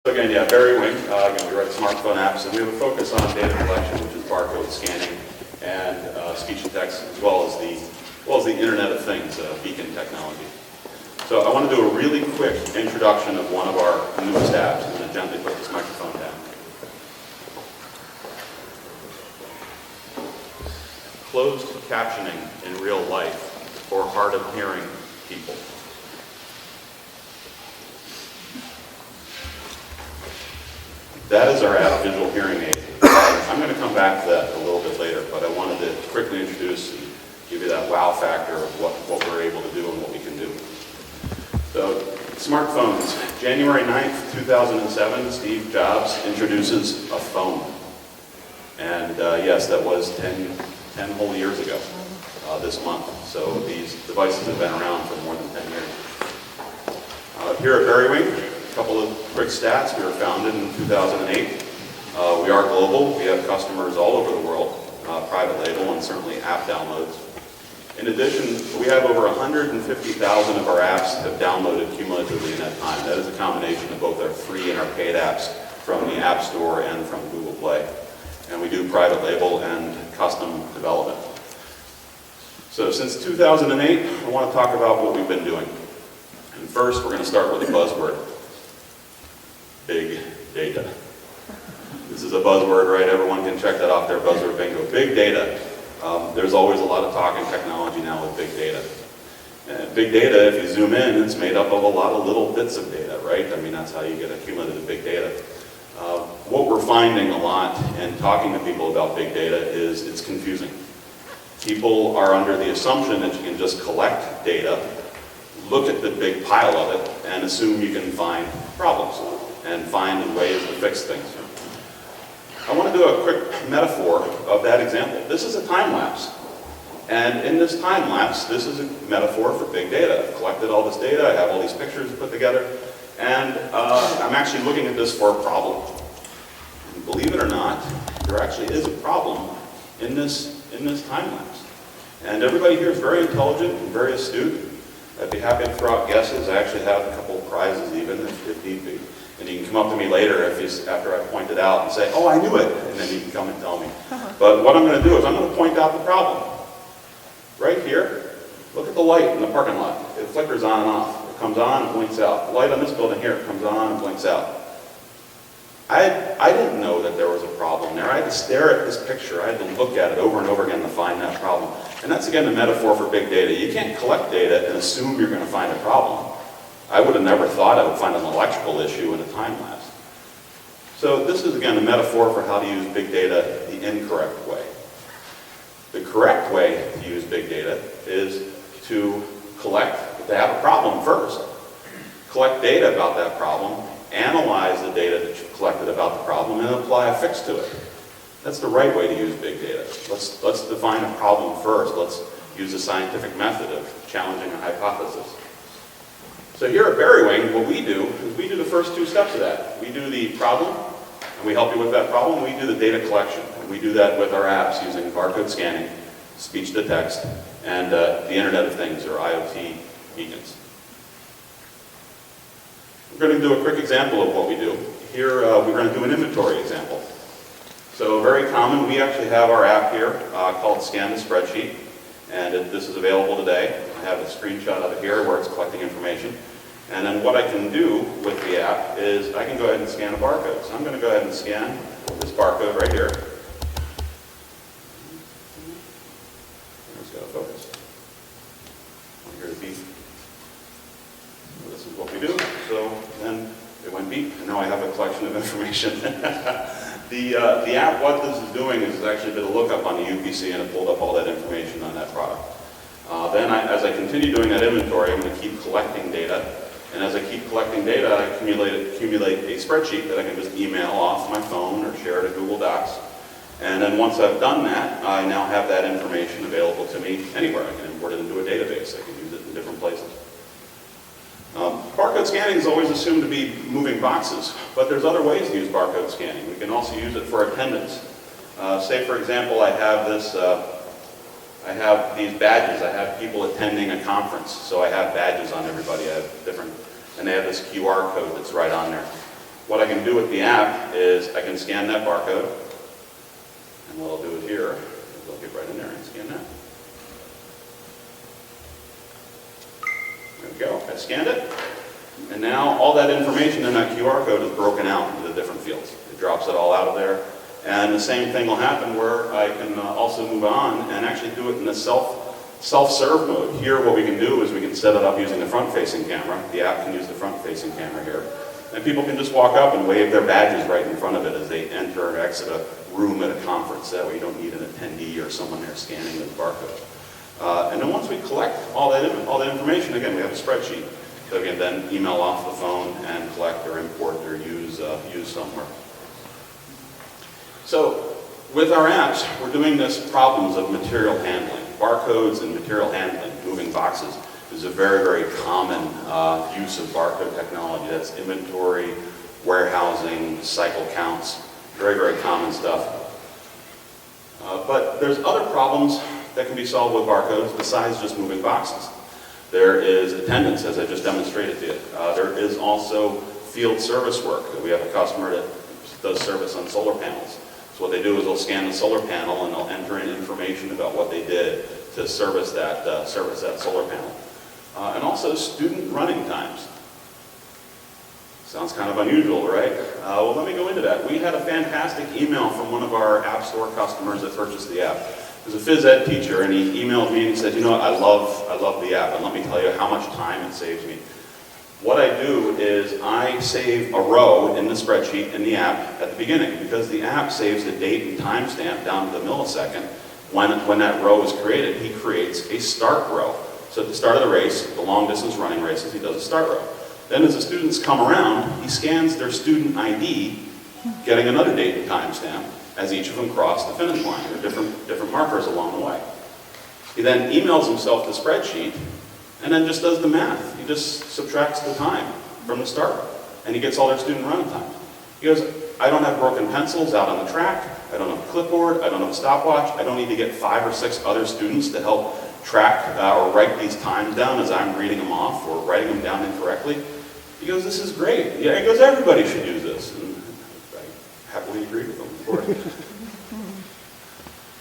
So again, yeah, Berry Wing. Again, we write smartphone apps, and we have a focus on data collection, which is barcode scanning and speech and text, as well as the Internet of Things, beacon technology. So I want to do a really quick introduction of one of our newest apps. I'm going to gently put this microphone down. Closed captioning in real life for hard of hearing people. That is our app, Visual Hearing Aid. I'm going to come back to that a little bit later, but I wanted to quickly introduce and give you that wow factor of what we're able to do and what we can do. So, smartphones. January 9th, 2007, Steve Jobs introduces a phone. And yes, that was 10 whole years ago this month. So these devices have been around for more than 10 years. Here at Berry Wing, a couple of quick stats. We were founded in 2008. We are global. We have customers all over the world, private label and certainly app downloads. In addition, we have over 150,000 of our apps have downloaded cumulatively in that time. That is a combination of both our free and our paid apps from the App Store and from Google Play. And we do private label and custom development. So since 2008, I want to talk about what we've been doing. And first, we're going to start with a buzzword. Big data. This is a buzzword, right? Everyone can check that off their buzzword bingo. Big data. There's always a lot of talk in technology now with big data. And big data, if you zoom in, it's made up of a lot of little bits of data, right? I mean, that's how you get accumulated big data. What we're finding a lot in talking to people about big data is it's confusing. People are under the assumption that you can just collect data, look at the big pile of it, and assume you can find problems and find ways to fix things. I want to do a quick metaphor of that example. This is a time lapse. And in this time lapse, this is a metaphor for big data. I've collected all this data, I have all these pictures put together, and I'm actually looking at this for a problem. And believe it or not, there actually is a problem in this time lapse. And everybody here is very intelligent and very astute. I'd be happy to throw out guesses. I actually have a couple of prizes even, if need be. And you can come up to me later after I point it out and say, oh, I knew it, and then you can come and tell me. But what I'm going to do is I'm going to point out the problem. Right here, look at the light in the parking lot. It flickers on and off. It comes on and blinks out. The light on this building here comes on and blinks out. I didn't know that there was a problem there. I had to stare at this picture. I had to look at it over and over again to find that problem. And that's, again, the metaphor for big data. You can't collect data and assume you're going to find a problem. I would have never thought I would find an electrical issue in a time lapse. So this is, again, a metaphor for how to use big data the incorrect way. The correct way to use big data is to have a problem first. Collect data about that problem, analyze the data that you've collected about the problem, and apply a fix to it. That's the right way to use big data. Let's define a problem first. Let's use a scientific method of challenging a hypothesis. So here at Berry Wing, what we do is we do the first two steps of that. We do the problem, and we help you with that problem. We do the data collection, and we do that with our apps using barcode scanning, speech to text, and the Internet of Things, or IoT beacons. We're going to do a quick example of what we do. Here, we're going to do an inventory example. So very common, we actually have our app here called Scan the Spreadsheet, and this is available today. I have a screenshot of it here where it's collecting information. And then what I can do with the app is I can go ahead and scan a barcode. So I'm going to go ahead and scan this barcode right here. It's got to focus. I hear the beep. So this is what we do. So then it went beep, and now I have a collection of information. The app, what this is doing is it's actually did a lookup on the UPC and it pulled up all that information on that product. Then as I continue doing that inventory, I'm going to keep collecting data. And as I keep collecting data, I accumulate a spreadsheet that I can just email off my phone or share to Google Docs. And then once I've done that, I now have that information available to me anywhere. I can import it into a database. I can use it in different places. Barcode scanning is always assumed to be moving boxes, but there's other ways to use barcode scanning. We can also use it for attendance. Say, for example, I have these badges. I have people attending a conference, so I have badges on everybody. I have different, and they have this QR code that's right on there. What I can do with the app is I can scan that barcode, and what I'll do is here, is I'll get right in there and scan that. There we go, I scanned it, and now all that information in that QR code is broken out into the different fields. It drops it all out of there, and the same thing will happen where I can also move on and actually do it in the self-serve mode. Here what we can do is we can set it up using the front-facing camera. The app can use the front-facing camera here. And people can just walk up and wave their badges right in front of it as they enter or exit a room at a conference. That way you don't need an attendee or someone there scanning the barcode. And then once we collect all that information, again, we have a spreadsheet that we can then email off the phone and collect or import or use somewhere. So with our apps, we're doing this problems of material handling. Barcodes and material handling, moving boxes, is a very, very common use of barcode technology. That's inventory, warehousing, cycle counts, very, very common stuff. But there's other problems that can be solved with barcodes besides just moving boxes. There is attendance, as I just demonstrated to you. There is also field service work. We have a customer that does service on solar panels. So what they do is they'll scan the solar panel and they'll enter in information about what they did to service that solar panel. And also student running times. Sounds kind of unusual, right? Well, let me go into that. We had a fantastic email from one of our App Store customers that purchased the app. He was a phys ed teacher, and he emailed me and he said, you know what, I love the app, and let me tell you how much time it saves me. What I do is I save a row in the spreadsheet in the app at the beginning, because the app saves the date and timestamp down to the millisecond. When that row is created, he creates a start row. So at the start of the race, the long distance running races, he does a start row. Then as the students come around, he scans their student ID, getting another date and timestamp as each of them cross the finish line. There are different markers along the way. He then emails himself the spreadsheet and then just does the math. He just subtracts the time from the start row, and he gets all their student running time. He goes, I don't have broken pencils out on the track, I don't have a clipboard, I don't have a stopwatch, I don't need to get 5 or 6 other students to help track or write these times down as I'm reading them off or writing them down incorrectly. He goes, this is great. Yeah, he goes, everybody should use this. And I happily agree with him, of course.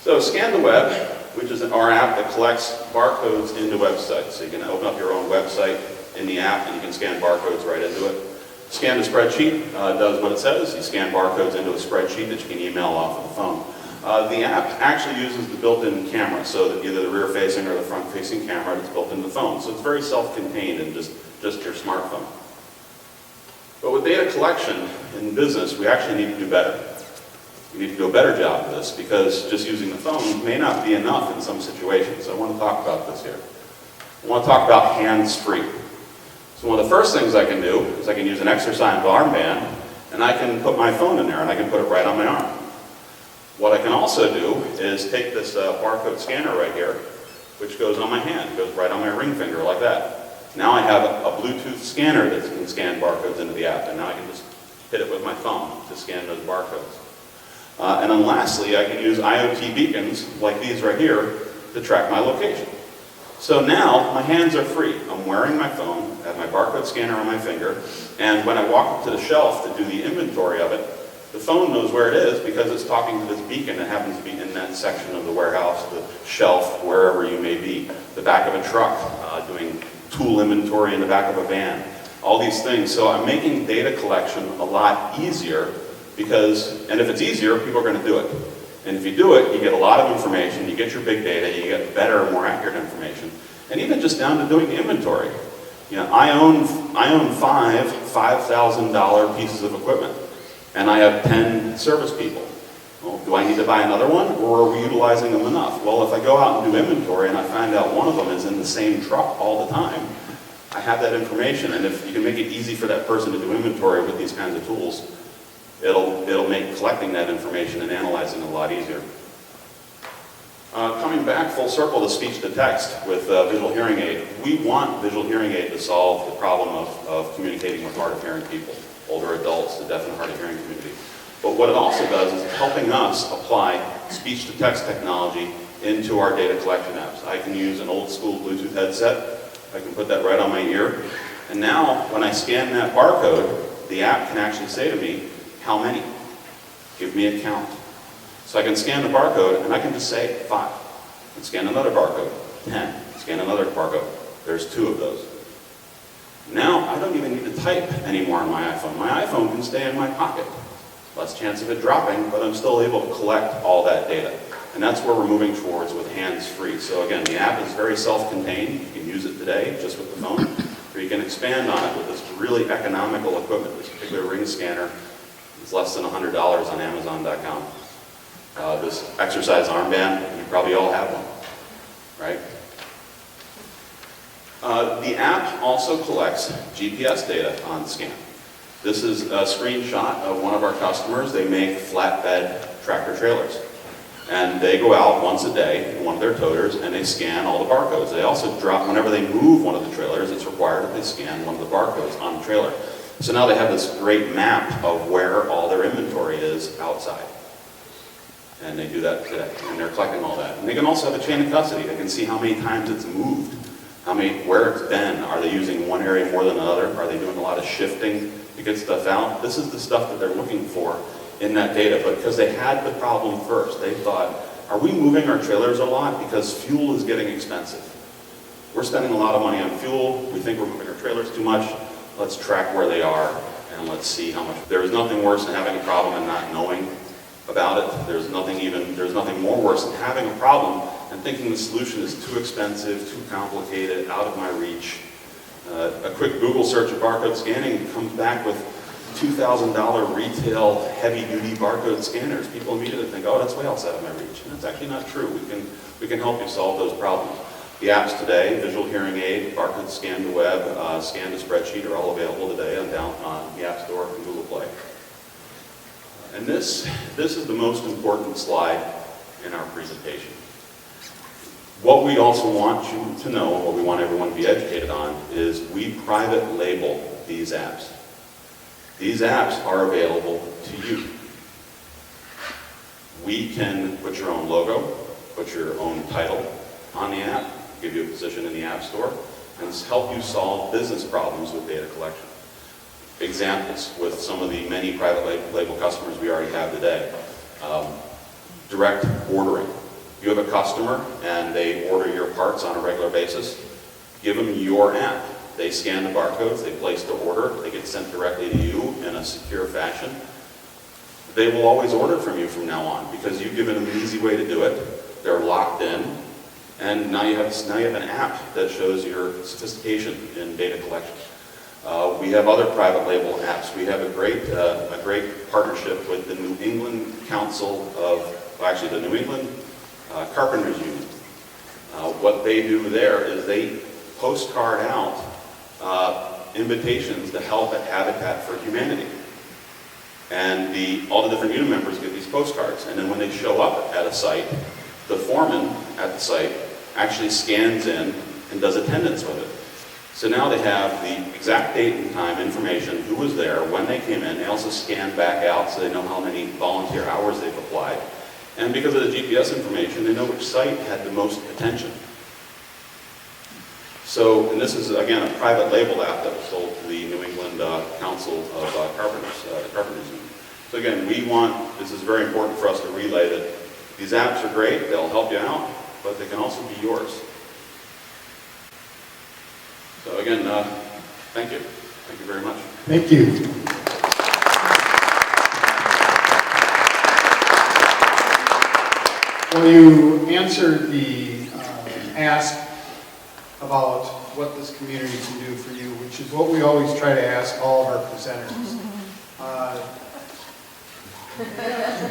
So Scan the Web, which is our app that collects barcodes into websites. So you can open up your own website in the app and you can scan barcodes right into it. Scan the spreadsheet does what it says. You scan barcodes into a spreadsheet that you can email off of the phone. The app actually uses the built-in camera, so that either the rear-facing or the front-facing camera that's built into the phone. So it's very self-contained and just your smartphone. But with data collection in business, we actually need to do better. We need to do a better job of this, because just using the phone may not be enough in some situations. So I want to talk about this here. I want to talk about hands-free. So one of the first things I can do is I can use an exercise armband, and I can put my phone in there, and I can put it right on my arm. What I can also do is take this barcode scanner right here, which goes on my hand. It goes right on my ring finger like that. Now I have a Bluetooth scanner that can scan barcodes into the app, and now I can just hit it with my phone to scan those barcodes. And then lastly, I can use IoT beacons like these right here to track my location. So now my hands are free. I'm wearing my phone, I have my barcode scanner on my finger, and when I walk up to the shelf to do the inventory of it, the phone knows where it is because it's talking to this beacon that happens to be in that section of the warehouse, the shelf, wherever you may be, the back of a truck, doing tool inventory in the back of a van, all these things. So I'm making data collection a lot easier because, and if it's easier, people are going to do it. And if you do it, you get a lot of information, you get your big data, you get better, more accurate information, and even just down to doing the inventory. You know, I own 5 $5,000 pieces of equipment, and I have 10 service people. Well, do I need to buy another one, or are we utilizing them enough? Well, if I go out and do inventory and I find out one of them is in the same truck all the time, I have that information, and if you can make it easy for that person to do inventory with these kinds of tools, it'll make collecting that information and analyzing a lot easier. Coming back full circle to speech to text with visual hearing aid, we want visual hearing aid to solve the problem of communicating with hard of hearing people, older adults, the deaf and hard of hearing community. But what it also does is helping us apply speech to text technology into our data collection apps. I can use an old school Bluetooth headset, I can put that right on my ear, and now when I scan that barcode, the app can actually say to me, how many? Give me a count. So I can scan the barcode, and I can just say 5. And scan another barcode, 10. Scan another barcode. There's 2 of those. Now, I don't even need to type anymore on my iPhone. My iPhone can stay in my pocket. Less chance of it dropping, but I'm still able to collect all that data. And that's where we're moving towards with hands-free. So again, the app is very self-contained. You can use it today just with the phone, or you can expand on it with this really economical equipment. This particular ring scanner is less than $100 on Amazon.com. This exercise armband, you probably all have one, right? The app also collects GPS data on scan. This is a screenshot of one of our customers. They make flatbed tractor trailers. And they go out once a day in one of their toters and they scan all the barcodes. They also drop, whenever they move one of the trailers, it's required that they scan one of the barcodes on the trailer. So now they have this great map of where all their inventory is outside. And they do that today, and they're collecting all that. And they can also have a chain of custody. They can see how many times it's moved, where it's been. Are they using one area more than another? Are they doing a lot of shifting to get stuff out? This is the stuff that they're looking for in that data, but because they had the problem first, they thought, are we moving our trailers a lot? Because fuel is getting expensive. We're spending a lot of money on fuel. We think we're moving our trailers too much. Let's track where they are and let's see how much. There is nothing worse than having a problem and not knowing about it. There's nothing more worse than having a problem and thinking the solution is too expensive, too complicated, out of my reach. A quick Google search of barcode scanning comes back with $2,000 retail heavy-duty barcode scanners. People immediately think, oh, that's way outside of my reach. And that's actually not true. We can help you solve those problems. The apps today, visual hearing aid, barcode scan to web, scan to spreadsheet, are all available today on the App Store and Google Play. And this is the most important slide in our presentation. What we also want you to know, and what we want everyone to be educated on, is we private label these apps. These apps are available to you. We can put your own logo, put your own title on the app, give you a position in the App Store, and help you solve business problems with data collection. Examples with some of the many private label customers we already have today. Direct ordering. You have a customer and they order your parts on a regular basis, give them your app. They scan the barcodes, they place the order, they get sent directly to you in a secure fashion. They will always order from you from now on because you've given them an easy way to do it. They're locked in, and now you have an app that shows your sophistication in data collection. We have other private label apps. We have a great partnership with the New England the New England Carpenters Union. What they do there is they postcard out invitations to help at Habitat for Humanity. And all the different union members get these postcards. And then when they show up at a site, the foreman at the site actually scans in and does attendance with it. So now they have the exact date and time information, who was there, when they came in. They also scan back out so they know how many volunteer hours they've applied. And because of the GPS information, they know which site had the most attention. So, and this is, again, a private label app that was sold to the New England Council of Carpenters, the Carpenters Union. So again, this is very important for us to relay that these apps are great, they'll help you out, but they can also be yours. So again, thank you. Thank you very much. Thank you. Well, you answered the ask about what this community can do for you, which is what we always try to ask all of our presenters.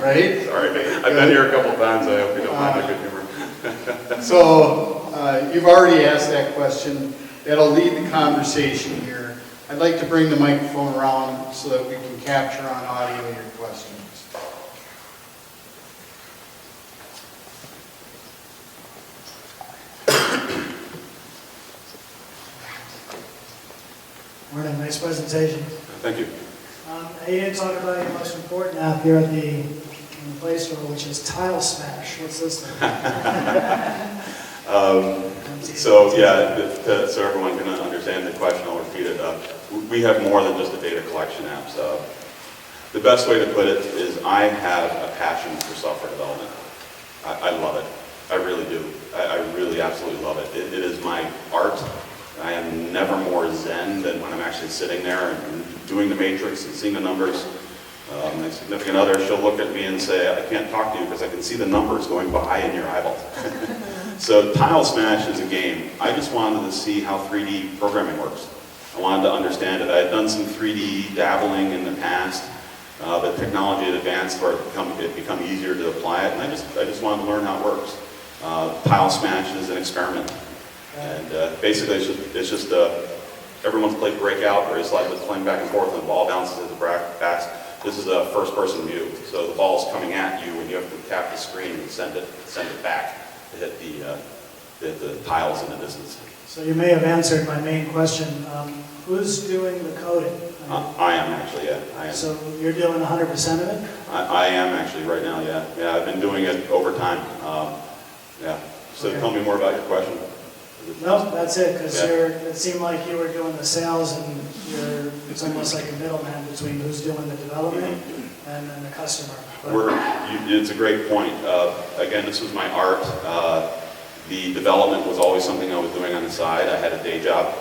Right? Sorry, I've been here a couple times. I hope you don't mind my good humor. So you've already asked that question. That'll lead the conversation here. I'd like to bring the microphone around so that we can capture on audio your questions. Morning, nice presentation. Thank you. I didn't talk about your most important app here in the Play Store, which is Tile Smash. What's this thing? So yeah, so everyone can understand the question, I'll repeat it. we have more than just a data collection app. So the best way to put it is I have a passion for software development. I love it. I really do. I really absolutely love it. It is my art. I am never more zen than when I'm actually sitting there and doing the matrix and seeing the numbers. My significant other, she'll look at me and say, I can't talk to you because I can see the numbers going by in your eyeball. So Tile Smash is a game. I just wanted to see how 3D programming works. I wanted to understand it. I had done some 3D dabbling in the past. The technology had advanced where it become easier to apply it, and I just wanted to learn how it works. Tile Smash is an experiment, and basically it's just everyone's played Breakout, where it's like it's playing back and forth and the ball bounces at the backs. This is a first-person view, so the ball's coming at you and you have to tap the screen and send it back to hit the tiles in the distance. So you may have answered my main question. Who's doing the coding? I am actually, yeah. I am. So you're doing 100% of it? I am actually right now, yeah. Yeah, I've been doing it over time. Yeah. So Okay. tell me more about your question. No, that's it, because Yeah. it seemed like you were doing the sales and it's almost like a middleman between who's doing the development and then the customer. But- It's a great point. Again, this was my art. The development was always something I was doing on the side. I had a day job.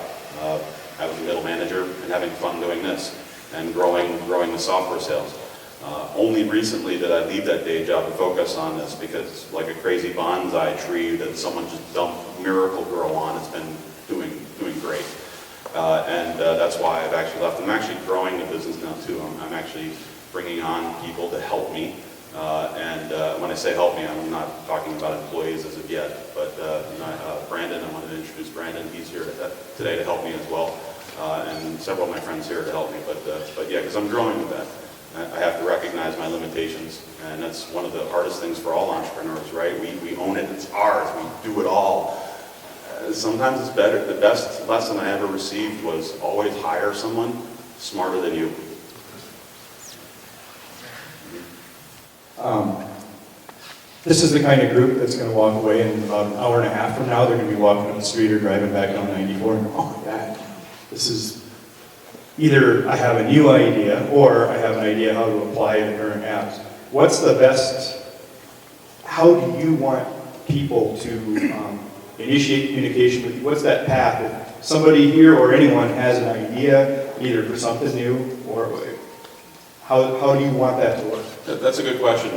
I was a middle manager and having fun doing this and growing the software sales. Only recently did I leave that day job to focus on this because like a crazy bonsai tree that someone just dumped Miracle Grow on, it's been doing great. And that's why I've actually left. I'm actually growing the business now too. I'm actually bringing on people to help me. And when I say help me, I'm not talking about employees as of yet, but Brandon, I wanted to introduce Brandon. He's here today to help me as well. And several of my friends here to help me. But yeah, because I'm growing with that. I have to recognize my limitations, and that's one of the hardest things for all entrepreneurs, right? We own it, it's ours, we do it all. Sometimes it's better. The best lesson I ever received was always hire someone smarter than you. This is the kind of group that's going to walk away in about an hour and a half from now. They're going to be walking up the street or driving back down 94 and go, oh my God, this is either I have a new idea or I have an idea how to apply the current apps. What's the best, how do you want people to initiate communication with you? What's that path? If somebody here or anyone has an idea, either for something new or how do you want that to work? That's a good question.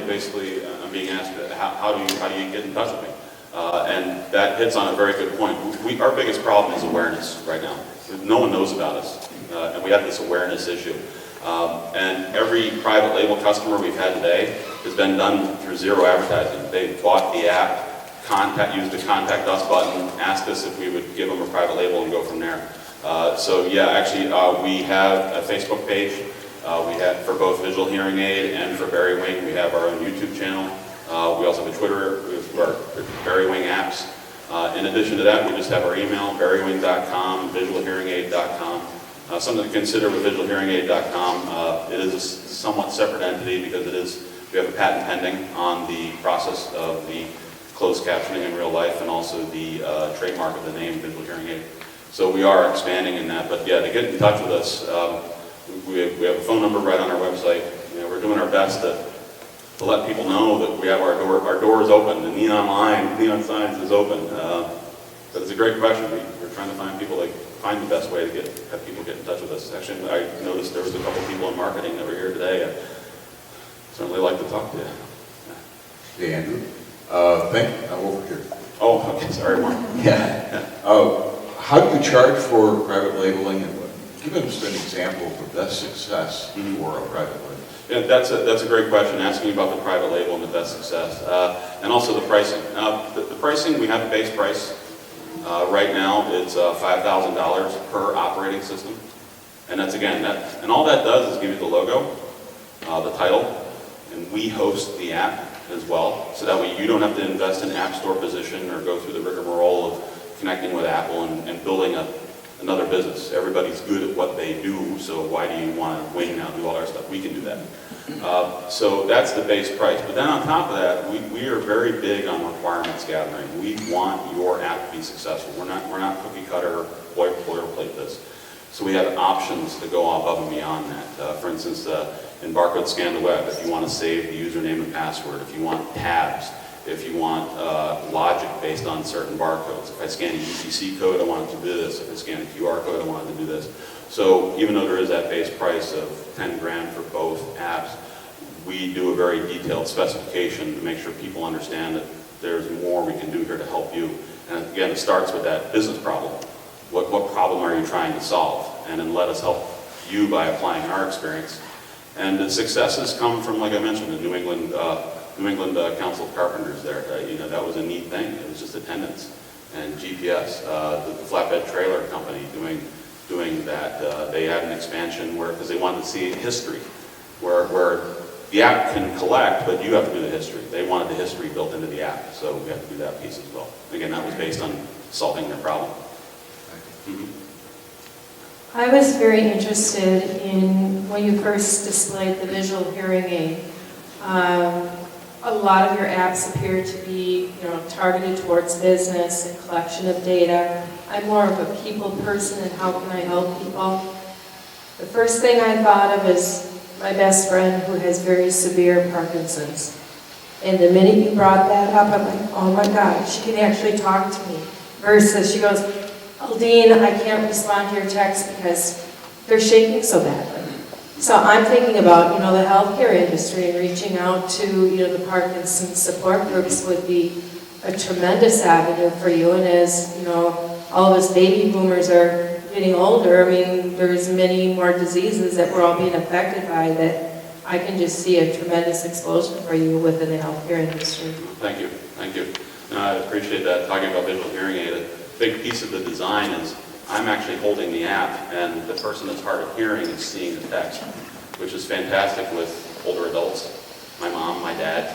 Basically, I'm being asked how do you get in touch with me? And that hits on a very good point. Our biggest problem is awareness right now. No one knows about us, and we have this awareness issue. And every private label customer we've had today has been done through zero advertising. They bought the app, used the contact us button, asked us if we would give them a private label and go from there. So yeah, actually we have a Facebook page. We have for both Visual Hearing Aid and for Berry Wing. We have our own YouTube channel. We also have a Twitter for Berry Wing apps. In addition to that, we just have our email, berrywing.com, visualhearingaid.com. Something to consider with visualhearingaid.com. It is a somewhat separate entity because we have a patent pending on the process of the closed captioning in real life and also the trademark of the name Visual Hearing Aid. So we are expanding in that, but yeah, to get in touch with us, we have a phone number right on our website. We're doing our best to let people know that we have our door is open. The neon signs is open. But it's a great question. We're trying to find the best way to have people get in touch with us. Actually, I noticed there was a couple people in marketing that were here today. I'd certainly like to talk to you. Hey, Andrew. Thank you. I'm over here. Oh, okay. Sorry, Mark. Yeah. How do you charge for private labeling, and give us an example of the best success for a private label? Yeah, that's a great question, asking about the private label and the best success, and also the pricing. The pricing, we have a base price. Right now, it's $5,000 per operating system, and that's and all that does is give you the logo, the title, and we host the app as well, so that way you don't have to invest in app store position or go through the rigmarole of connecting with Apple and building another business. Everybody's good at what they do, so why do you want to wing now do all our stuff? We can do that. So that's the base price. But then on top of that, we are very big on requirements gathering. We want your app to be successful. We're not cookie cutter, boilerplate this. So we have options to go above and beyond that. For instance, in barcode scan the web, if you want to save the username and password, if you want tabs, if you want logic based on certain barcodes. If I scan a UTC code, I want it to do this. If I scan a QR code, I want it to do this. So even though there is that base price of 10 grand for both apps, we do a very detailed specification to make sure people understand that there's more we can do here to help you. And again, it starts with that business problem. What problem are you trying to solve? And then let us help you by applying our experience. And the successes come from, like I mentioned, the New England Council of Carpenters there. That was a neat thing. It was just attendance and GPS. The flatbed trailer company doing that. They had an expansion because they wanted to see history, where the app can collect, but you have to do the history. They wanted the history built into the app, so we have to do that piece as well. Again, that was based on solving their problem. I was very interested in when you first displayed the visual hearing aid. A lot of your apps appear to be, targeted towards business and collection of data. I'm more of a people person, and how can I help people? The first thing I thought of is my best friend who has very severe Parkinson's. And the minute you brought that up, I'm like, oh my God, she can actually talk to me. Versus she goes, Aldine, I can't respond to your text because they're shaking so badly. So I'm thinking about, the healthcare industry and reaching out to, the Parkinson's support groups would be a tremendous avenue for you. And as, all of us baby boomers are getting older, there's many more diseases that we're all being affected by that I can just see a tremendous explosion for you within the healthcare industry. Thank you. No, I appreciate that. Talking about visual hearing aid, a big piece of the design is I'm actually holding the app, and the person that's hard of hearing is seeing the text, which is fantastic with older adults. My mom, my dad,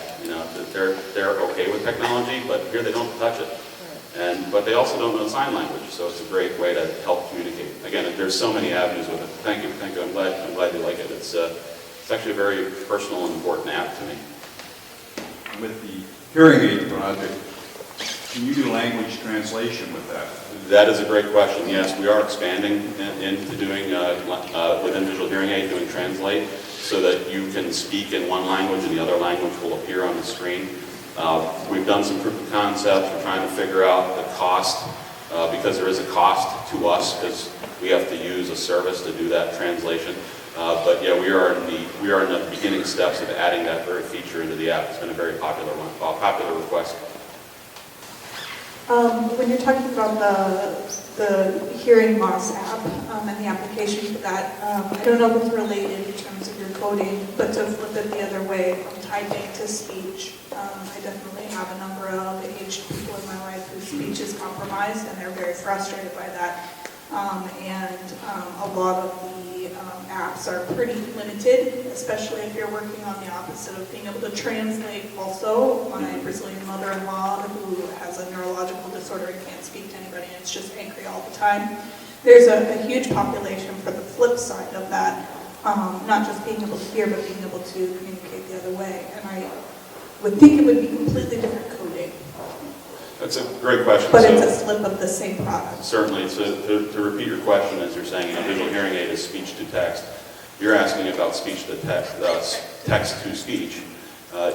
they're okay with technology, but here they don't touch it. But they also don't know sign language, so it's a great way to help communicate. Again, there's so many avenues with it. Thank you. I'm glad you like it. It's actually a very personal and important app to me. With the hearing aid project, can you do language translation with that? That is a great question. Yes, we are expanding into doing, within visual hearing aid, doing translate, so that you can speak in one language and the other language will appear on the screen. We've done some proof of concepts. We're trying to figure out the cost, because there is a cost to us, because we have to use a service to do that translation. But yeah, we are in the beginning steps of adding that very feature into the app. It's been a very popular request. When you're talking about the hearing loss app and the application for that, I don't know if it's related in terms of your coding, but to flip it the other way, from typing to speech, I definitely have a number of aged people in my life whose speech is compromised, and they're very frustrated by that. A lot of the apps are pretty limited, especially if you're working on the opposite of being able to translate. Also, my Brazilian mother-in-law, who has a neurological disorder and can't speak to anybody, and it's just angry all the time. There's a huge population for the flip side of that, not just being able to hear, but being able to communicate the other way. And I would think it would be completely different coding. That's a great question. But it's a slip of the same product. Certainly. So to repeat your question, as you're saying, visual hearing aid is speech to text. You're asking about speech to text, text to speech.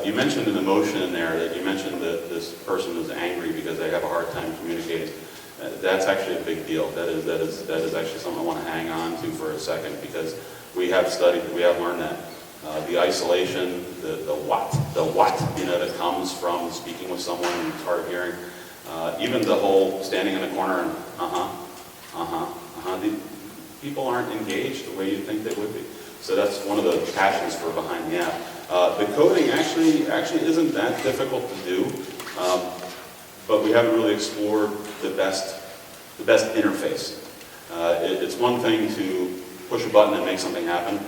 You mentioned in the motion in there that you mentioned that this person is angry because they have a hard time communicating. That's actually a big deal. That is actually something I want to hang on to for a second, because we have learned that. The isolation, the what, that comes from speaking with someone who's hard of hearing. Even the whole standing in the corner and the people aren't engaged the way you think they would be. So that's one of the passions for behind the app. The coding actually isn't that difficult to do, but we haven't really explored the best interface. It's one thing to push a button and make something happen,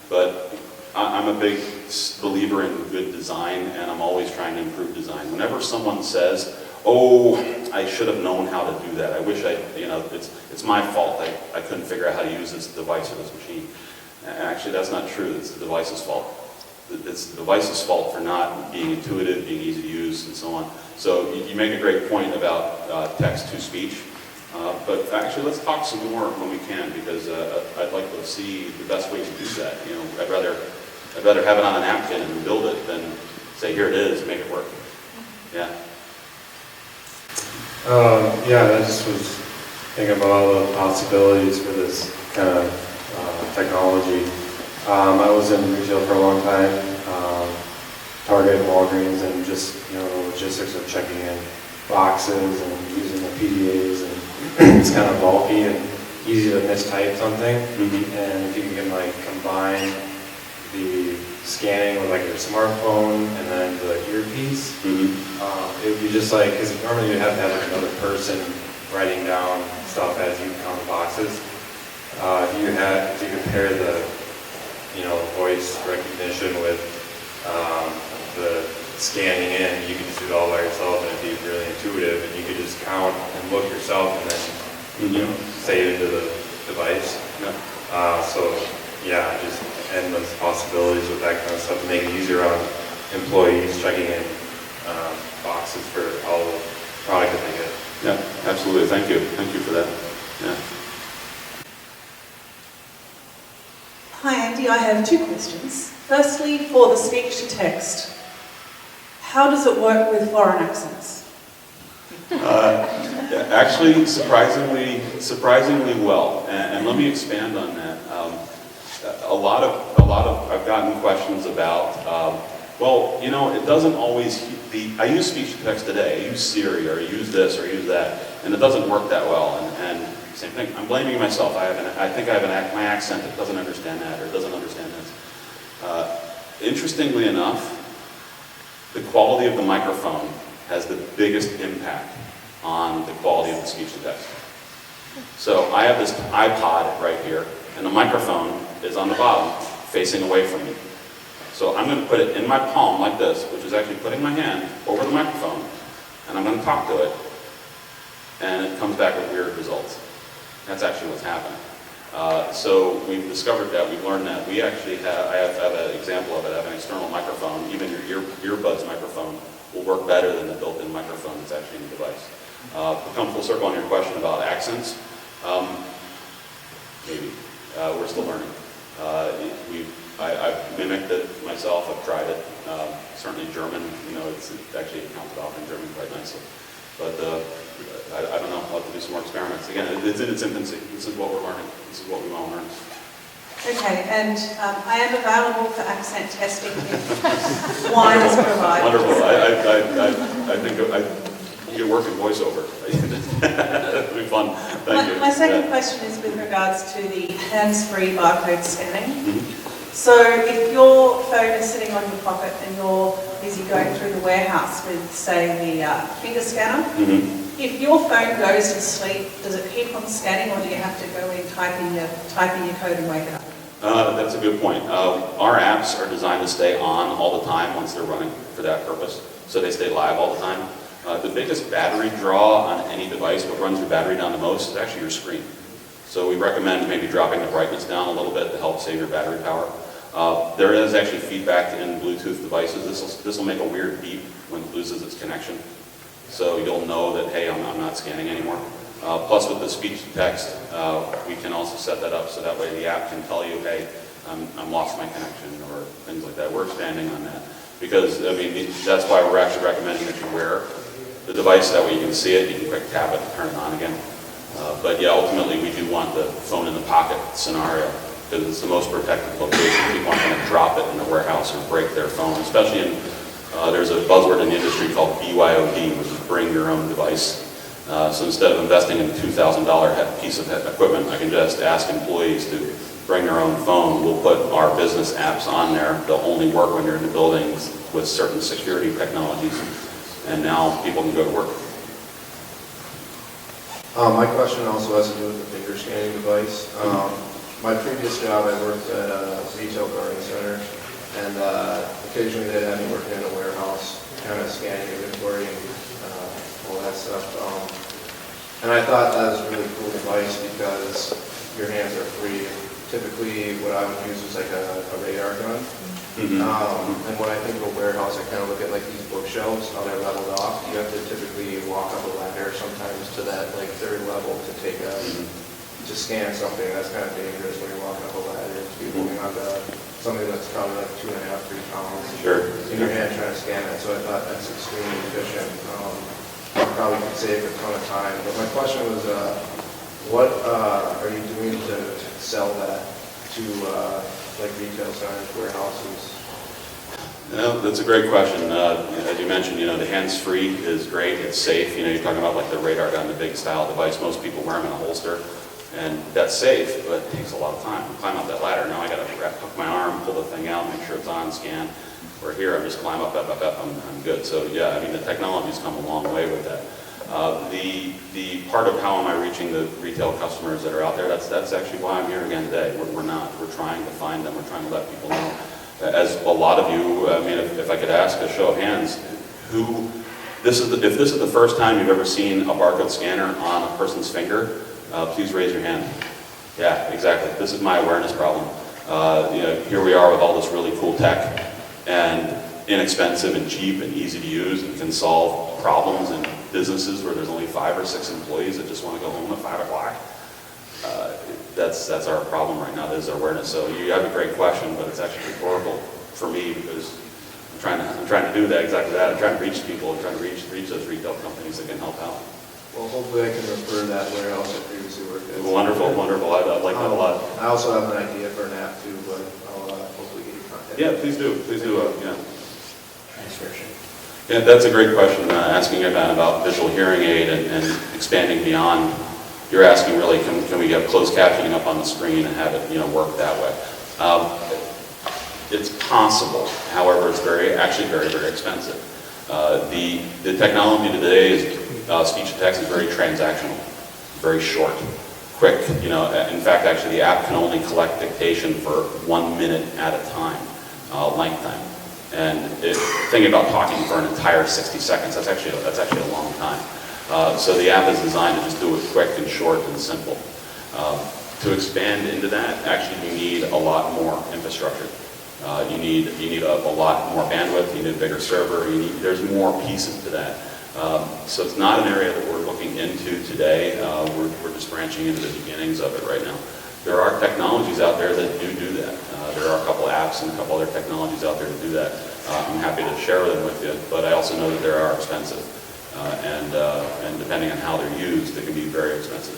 but I'm a big believer in good design, and I'm always trying to improve design. Whenever someone says, "Oh, I should have known how to do that. I wish it's my fault. I couldn't figure out how to use this device or this machine." Actually, that's not true. It's the device's fault. It's the device's fault for not being intuitive, being easy to use, and so on. So you make a great point about text to speech. But actually, let's talk some more when we can, because I'd like to see the best way to do that. You know, I'd rather have it on a napkin and build it than say, here it is, make it work. Yeah. Yeah, I just was thinking about all the possibilities for this kind of technology. I was in retail for a long time, Target and Walgreens, and just, you know, the logistics of checking in boxes and using the PDAs, and it's kind of bulky and easy to mistype something. And if you can like combine the scanning with like your smartphone and then the earpiece, it would be just like, because normally you have to have like another person writing down stuff as you count the boxes. If you compare the, you know, voice recognition with the scanning in, you can just do it all by yourself and it'd be really intuitive, and you could just count and look yourself and then, you know, say it into the device. So yeah, just endless possibilities with that kind of stuff to make it easier on employees checking in boxes for all the product that they get. Yeah, absolutely. Thank you. Thank you for that. Yeah. Hi Andy, I have two questions. Firstly, for the speech to text, how does it work with foreign accents? Actually, surprisingly well, and let me expand on that. A lot of I've gotten questions about. Well, you know, it doesn't always. I use speech to text today. I use Siri, or I use this, or I use that, and it doesn't work that well. And same thing. I'm blaming myself. I think I have my accent that doesn't understand that, or doesn't understand this. Interestingly enough, the quality of the microphone has the biggest impact on the quality of the speech to text. So I have this iPod right here, and the microphone is on the bottom, facing away from me. So I'm going to put it in my palm like this, which is actually putting my hand over the microphone, and I'm going to talk to it, and it comes back with weird results. That's actually what's happening. So we've discovered that, we've learned that. We actually I have an example of it. I have an external microphone. Even your earbuds microphone will work better than the built-in microphone that's actually in the device. To come full circle on your question about accents, maybe. We're still learning. I've mimicked it myself. I've tried it. Certainly German, you know, it actually comes off in German quite nicely. But I don't know. I'll have to do some more experiments. Again, it's in its infancy. This is what we're learning. This is what we want to learn. Okay, and I am available for accent testing if wine is provided. Wonderful. I think you can work in voiceover. That'd be fun. Thank you. My second question is with regards to the hands-free barcode scanning. So if your phone is sitting on your pocket and you're busy going through the warehouse with, say, the finger scanner, if your phone goes to sleep, does it keep on scanning, or do you have to go in, type in your code and wake it up? That's a good point. Our apps are designed to stay on all the time once they're running for that purpose, so they stay live all the time. The biggest battery draw on any device, what runs your battery down the most, is actually your screen. So we recommend maybe dropping the brightness down a little bit to help save your battery power. There is actually feedback in Bluetooth devices. This will make a weird beep when it loses its connection. So you'll know that, hey, I'm not scanning anymore. Plus with the speech to text, we can also set that up so that way the app can tell you, hey, I'm lost my connection, or things like that. We're expanding on that. Because, I mean, that's why we're actually recommending that you wear the device. That way you can see it, you can quick tap it and turn it on again. But yeah, ultimately we do want the phone in the pocket scenario, because it's the most protected location. People aren't going to drop it in the warehouse or break their phone, especially in, there's a buzzword in the industry called BYOD, which is bring your own device. So instead of investing in a $2,000 piece of equipment, I can just ask employees to bring their own phone. We'll put our business apps on there. They'll only work when you're in the buildings with certain security technologies. And now people can go to work. My question also has to do with the finger scanning device. My previous job, I worked at a retail garden center, and occasionally they'd have me working in a warehouse, kind of scanning inventory and all that stuff. And I thought that was a really cool device because your hands are free typically what I would use is like a radar gun. Mhm. And when I think of a warehouse, I kind of look at like these bookshelves, how they're leveled off. You have to typically walk up a ladder sometimes to that like third level to take a, to scan something. That's kind of dangerous when you're walking up a ladder to be holding onto something that's probably like 2.5, 3 pounds Sure. in your hand trying to scan it. So I thought that's extremely efficient. Probably could save a ton of time. But my question was, what are you doing to sell that to like retail centers, warehouses? No, that's a great question. As you mentioned, the hands-free is great. It's safe. You're talking about like the radar gun, the big style device. Most people wear them in a holster, and that's safe, but it takes a lot of time. Climb up that ladder. Now I got to hook my arm, pull the thing out, make sure it's on scan. Where here, I just climb up, I'm good. So yeah, I mean, the technology's come a long way with that. The part of how am I reaching the retail customers that are out there, that's actually why I'm here again today. We're trying to find them, we're trying to let people know. As a lot of you, I mean, if I could ask a show of hands, if this is the first time you've ever seen a barcode scanner on a person's finger, please raise your hand. Yeah, exactly. This is my awareness problem. Here we are with all this really cool tech, and inexpensive and cheap and easy to use, and can solve problems in businesses where there's only 5 or 6 employees that just want to go home at 5 o'clock. That's our problem right now, is awareness. So you have a great question, but it's actually rhetorical for me, because I'm trying to do that, exactly that. I'm trying to reach people, I'm trying to reach those retail companies that can help out. Well, hopefully I can refer that warehouse I previously worked at. Wonderful. I like that a lot. I also have an idea for an app too, but I'll hopefully get you contact. Yeah, please do. Yeah. Yeah, that's a great question, asking about visual hearing aid and expanding beyond. You're asking really, can we get closed captioning up on the screen and have it work that way? It's possible. However, it's actually very, very expensive. The technology today is speech to text is very transactional, very short, quick. In fact, actually, the app can only collect dictation for 1 minute at a time, length time. And thinking about talking for an entire 60 seconds, that's actually a long time. So the app is designed to just do it quick and short and simple. To expand into that, actually you need a lot more infrastructure. You need a lot more bandwidth, you need a bigger server, there's more pieces to that. So it's not an area that we're looking into today. We're just branching into the beginnings of it right now. There are technologies out there that do that. There are a couple apps and a couple other technologies out there to do that. I'm happy to share them with you, but I also know that they are expensive. And depending on how they're used, they can be very expensive.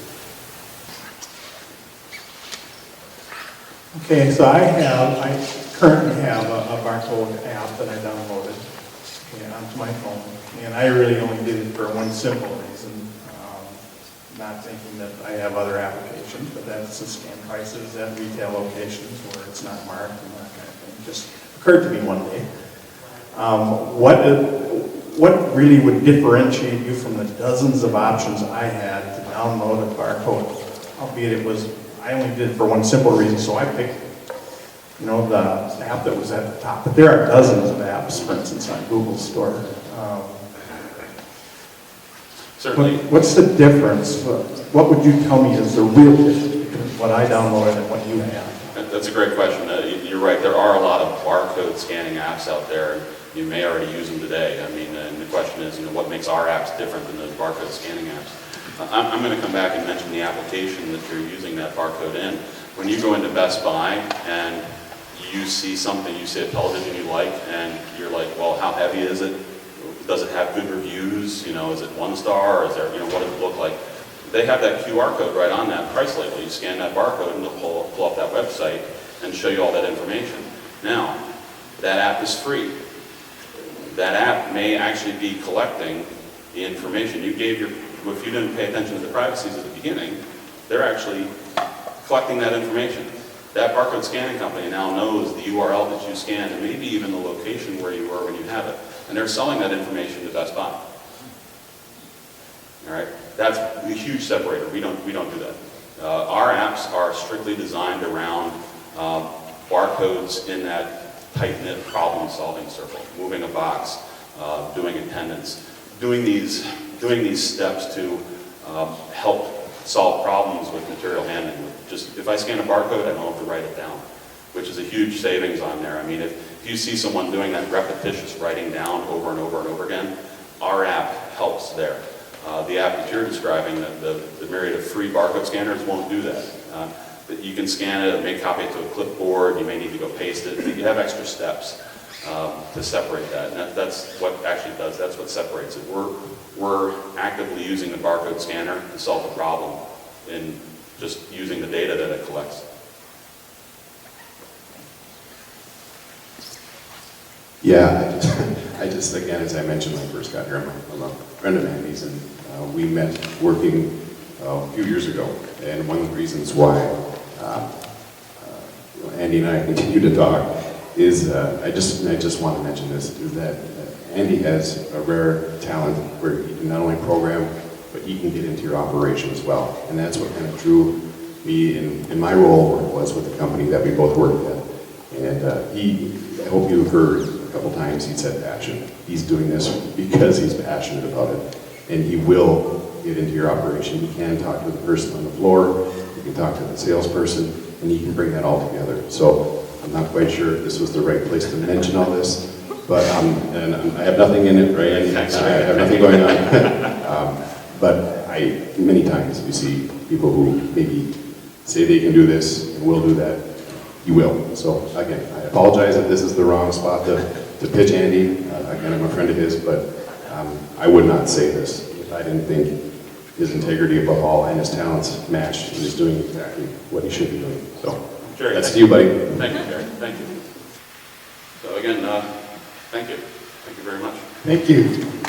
Okay, so I currently have a barcode app that I downloaded onto my phone, and I really only did it for one simple reason, not thinking that I have other applications, but that's to scan prices at retail locations where it's not marked and that kind of thing. It just occurred to me one day. What really would differentiate you from the dozens of options I had to download a barcode? Albeit I only did it for one simple reason, so I picked, the app that was at the top. But there are dozens of apps, for instance, on Google Store. Certainly. What's the difference? What would you tell me is the real difference between what I downloaded and what you have? That's a great question. You're right, there are a lot of barcode scanning apps out there. You may already use them today. I mean, and the question is, what makes our apps different than those barcode scanning apps? I'm going to come back and mention the application that you're using that barcode in. When you go into Best Buy and you see something, you see a television you like, and you're like, well, how heavy is it? Does it have good reviews? Is it 1 star? Or is there, what does it look like? They have that QR code right on that price label. You scan that barcode and it'll pull up that website and show you all that information. Now, that app is free. That app may actually be collecting the information. If you didn't pay attention to the privacies at the beginning, they're actually collecting that information. That barcode scanning company now knows the URL that you scanned and maybe even the location where you were when you have it. And they're selling that information to Best Buy. All right? That's a huge separator. We don't do that. Our apps are strictly designed around barcodes in that tight-knit problem-solving circle, moving a box, doing attendance, doing these steps to help solve problems with material handling. Just, if I scan a barcode, I don't have to write it down, which is a huge savings on there. I mean, if you see someone doing that repetitious writing down over and over and over again, our app helps there. The app that you're describing, the myriad of free barcode scanners won't do that. But you can scan it, may copy it to a clipboard, you may need to go paste it, but you have extra steps to separate that. And that's what actually does, that's what separates it. We're actively using the barcode scanner to solve the problem in just using the data that it collects. Yeah, I just, again, as I mentioned when I first got here, I'm a friend of Andy's, and we met working a few years ago. And one of the reasons why Andy and I continue to talk is, I just want to mention this, is that Andy has a rare talent where he can not only program, but he can get into your operation as well. And that's what kind of drew me in my role was with the company that we both worked at. And I hope you've heard a couple times he said passion. He's doing this because he's passionate about it. And he will get into your operation. He can talk to the person on the floor, he can talk to the salesperson, and he can bring that all together. So I'm not quite sure if this was the right place to mention all this, but and I have nothing in it, right? I have nothing going on. But many times we see people who maybe say they can do this and will do that. You will. So again, I apologize if this is the wrong spot to pitch Andy. Again, I'm a friend of his, but I would not say this if I didn't think his integrity above all and his talents matched, and he's doing exactly what he should be doing. So Jerry, that's to you, buddy. Thank you, Jerry. Thank you. So again, thank you. Thank you very much. Thank you.